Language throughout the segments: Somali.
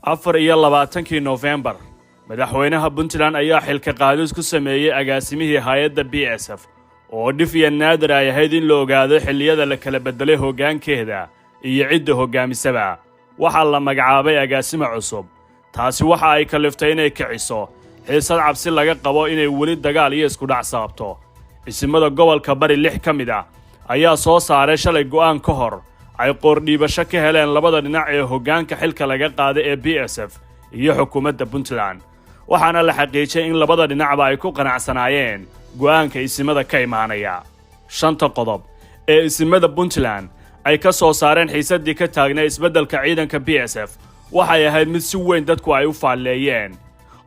24 November madaxweynaha Puntland ayaa xilka qaadis ku sameeyay agaasimihii hay'adda BSF oo dhif iyo naadir ay ahayd in la ogaado xilliyada la kala bedelay hoggaankeeda iyo cidda hoggaamisaba waxa la magacaabay agaasimo cusub taasi waxa ay kaliftay inay kiciso xiisad cabsi laga qabo inay weli dagaal iyo isku dhac saabto isimada gobolka bari 6 kamid ah ayaa soo saaray shalay go'aan ka hor ay qoordhiibasho ka heleen labada dhinac ee hoggaanka xilka laga qaaday ee BSF iyo xukuumadda Puntland waxaana la xaqiijiyay in labada dhinacba ay ku qanacsanaayeen go'aanka isimada ka imaanaya shanta qodob ee isimada Puntland ay ka soo saareen xiisadii ka taagnay isbeddelka ciidanka BSF waxay ahayd mid si weyn dadku ay u faaleeyeen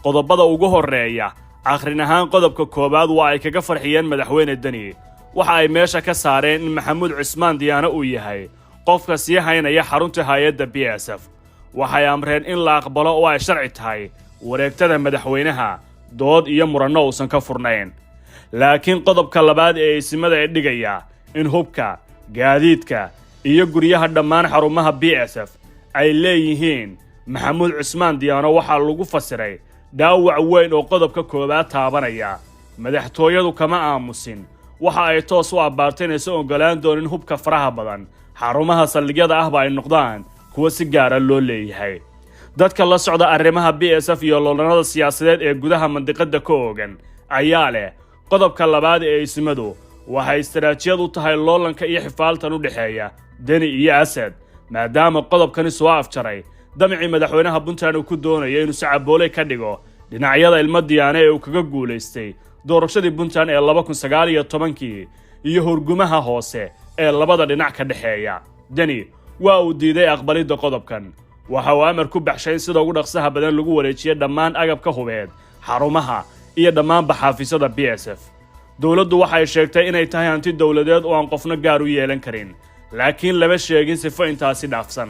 qodobada ugu horeeya akhrin ahaan qodobka koobaad waa ay kaga farxiyeen madaxweyne Dani waxa ay meesha ka saareen in Maxamuud Cismaan Diyaano uu yahay qofka sii haynaya xarunta hay'adda BSF waxay amreen in la aqbalo oo ay sharci tahay wareegtada madaxweynaha dood iyo muranno uusan ka furnayn laakiin qodobka labaad ee isimada ay dhigaya in hubka gaadiidka iyo guryaha dhammaan xarumaha BSF ay leeyihiin Maxamuud Cismaan Diyaano waxa lagu fasiray dhaawac weyn oo qodobka koobaad taabanaya madaxtooyadu kama aamusin waxa ay toos u abaarteenayso ogolaan doonin hubka faraha badan xarumaha saldhigyada ahba ay noqdaan kuwa si gaar ah loo leeyahay dadka la socda arrimaha BSF iyo loolanada siyaasadeed ee gudaha mandiqada ka oogan ayaa leh qodobka labaad ee isimadu waxay istaraatiijiyad u tahay loolanka iyo xifaaltan u dhaxeeya Dani iyo Asad maadaama qodobkani soo afjaray damci madaxweynaha Puntland uu ku doonayo inuu sacaboolay ka dhigo dhinacyada ilma Diyaano ee uu kaga guuleystay doorashadii Puntland ee 2019 iyo hurgumaha hoose ee labada dhinac ka dhaxeeya Dani waa uu diiday aqbalida qodobkan waxa uu amar ku baxshay sida ugu dhaqsaha badan lagu wareejiyo dhammaan agabka hubeed xarumaha iyo dhammaan baxaafisada BSF dawladdu waxay sheegtay inay tahay hanti dawladeed oo aan qofna gaar u yeelan karin laakiin laba sheegin sifo intaasi dhaafsan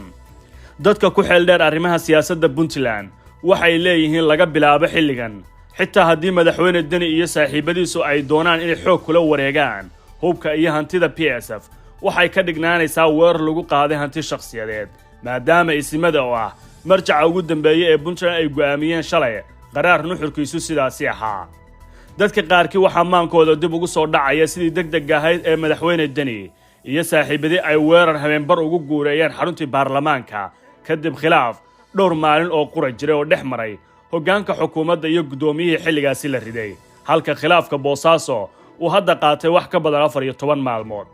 dadka ku xeel dheer arrimaha siyaasadda Puntland waxay leeyihiin laga bilaabo xilligan xitaa haddii madaxweyne Dani iyo saaxiibadiisu ay doonaan inay xoog kula wareegaan hubka iyo hantida BSF waxay ka dhignaanaysaa weerar lagu qaaday hanti shakhsiyadeed maadaama isimada oo ah marjaca ugu dambeeyay ee Puntland ay go'aamiyeen shalay qaraar nuxurkiisu sidaasi ahaa dadka qaarkii waxa maankooda dib ugu soo dhacaya sidii degdeg ahayd ee madaxweyne Dani iyo saaxiibadii ay weerar habeenbar ugu guureeyeen xaruntii baarlamaanka kadib khilaaf dhowr maalin oo qura jiray oo dhex maray hoggaanka xukuumadda iyo gudoomiyihii xilligaasi la riday halka khilaafka Boosaaso uu hadda qaatay wax ka badan 14 maalmood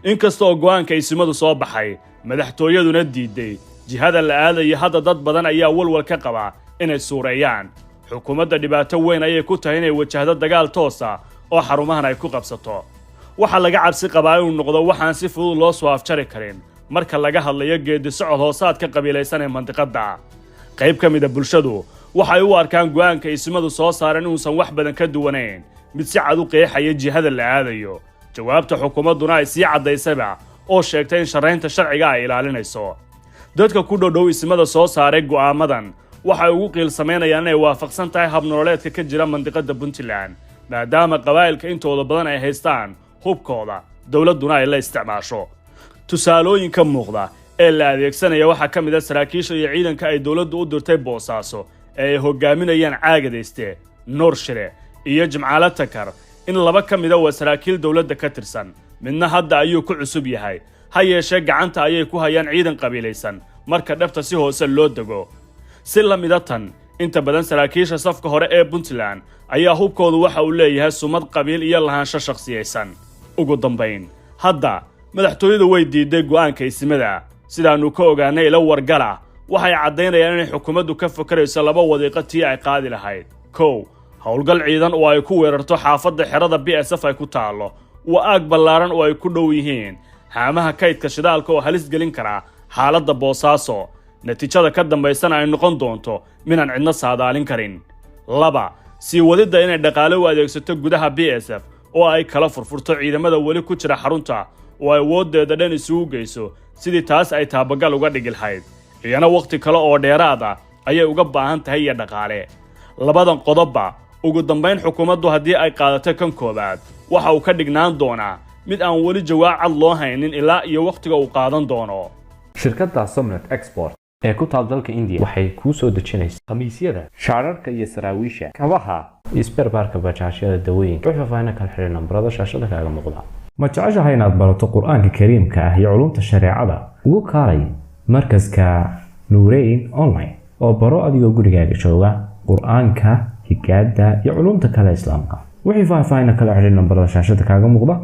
inkasta oo go'aanka isimadu soo baxay madaxtooyaduna diiday jihada la aadayo hadda dad badan ayaa walwal ka qaba inay suureeyaan xukuumadda dhibaato weyn ayay ku tahay inay wajahdo dagaal toos ah oo xarumahan ay ku qabsato waxa laga cabsi qabaa inuu noqdo waxaan si fudud loo soo afjari karin marka laga hadlayo geedi socod hoosaadka qabiilaysan ee mantiqada qayb ka mid ah bulshadu waxay u arkaan go'aanka isimadu soo saareen inuusan wax badan ka duwanayn mid si cad u qeexaya jihada la aadayo jawaabta xukuumadduna ay sii cadaysaba oo sheegtay in sharaynta sharciga ay ilaalinayso dadka ku dhow isimada soo saaray go'aamadan waxay ugu qiil sameynayaan inay waafaqsan tahay hab nololeedka ka jira mandiqada Puntland maadaama qabaa'ilka intooda badan ay haystaan hubkooda dawladuna ay la isticmaasho tusaalooyinka muuqda ee la adeegsanaya waxa ka mid ah saraakiisha iyo ciidanka ay dawladdu u dirtay Boosaaso ee hogaaminayaan Caagadeyste Noorshire iyo Jimcaale Takar in laba ka mid ah waa saraakiil dawladda ka tirsan midna hadda ayuu ku cusub yahay ha yeeshee gacanta ayay ku hayaan ciidan qabiilaysan marka dhabta si hoose loo dago si la mid ah tan inta badan saraakiisha safka hore ee Puntland ayaa hubkoodu waxa uu leeyahay sumad qabiil iyo lahaansho shakhsiyeysan ugu dambeyn hadda madaxtooyadu way diiday go'aanka isimada sidaanu ka ogaanay ila wargala waxay cadeynayaan in xukuumaddu ka fakarayso laba wadiiqo tii ay qaadi lahayd kow howlgal ciidan oo ay ku weerarto xaafadda xerada BSF ay ku taalo waa aag ballaaran oo ay ku dhow yihiin haamaha kaydka shidaalka oo halis gelin kara xaaladda Boosaaso natiijada ka dambaysan ay noqon doonto minaan cidna saadaalin karin laba sii wadida inay dhaqaale u adeegsato gudaha BSF oo ay kala furfurto ciidamada wali ku jira xarunta oo ay woodeeda dhan isugu geyso sidii taas ay taabagal uga dhigi lahayd iyana waqti kale oo dheeraad ah ayay uga baahan tahay iyo dhaqaale labadan qodobba ugu dambeyn xukuumaddu haddii ay qaadato kan koobaad waxa uu ka dhignaan doonaa mid aan weli jawaab cad loo haynin ilaa iyo waqtiga uu qaadan doono shirkadda Somnet Export ee ku taal dalka India waxay ku soo dejinaysaa khamiisyada, shaararka iyo saraawiisha, kabaha, isberbarka bajaajyada, dawooyinka. Wixii faahfaahin kala xiriir nambarada shaashada kaaga muuqda. Ma jeceshahay inaad barato Qur'aanka Kariimka ah iyo culumta shariicada? Ugu kaalay markaska Nuurayn Online oo baro adigoo gurigaaga jooga Qur'aanka, higaada iyo culumta kale Islaamka. Wixii faahfaahin kala xiriir nambarada shaashada kaaga muuqda.